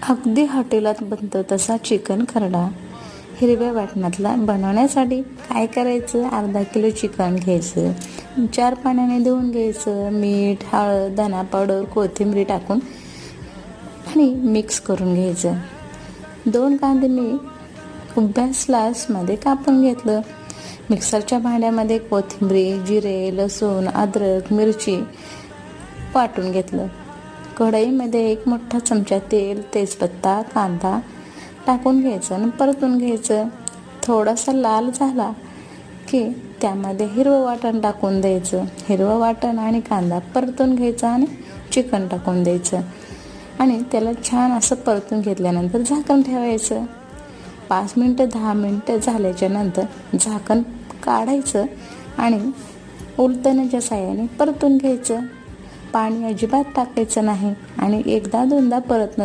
अगदी हॉटेलात बनतो तसा चिकन खरडा हिरव्या वाटणातला बनवण्यासाठी काय करायचं, अर्धा किलो चिकन घ्यायचं, 4 पाण्याने धुवून घ्यायचं, मीठ, हळद, धना पावडर, कोथिंबीर टाकून आणि मिक्स करून घ्यायचं. 2 कांदे मी उभ्या स्लाइसमध्ये कापून घेतलं. मिक्सरच्या भांड्यामध्ये कोथिंबीर, जिरे, लसूण, अद्रक, मिरची वाटून घेतलं. कढईमध्ये 1 मोठा चमचा तेल, तेजपत्ता, कांदा टाकून घ्यायचं आणि परतून घ्यायचं. थोडासा लाल झाला की त्यामध्ये हिरवं वाटण टाकून द्यायचं. हिरवं वाटण आणि कांदा परतून घ्यायचा आणि चिकन टाकून द्यायचं आणि त्याला छान असं परतून घेतल्यानंतर झाकण ठेवायचं. 5 मिनटं 10 मिनटं झाल्याच्या नंतर झाकण काढायचं आणि उलटण्याच्या साहाय्याने परतून घ्यायचं. पाणी अजिबात टाकायचं नाही आणि एकदा दोनदा परतणं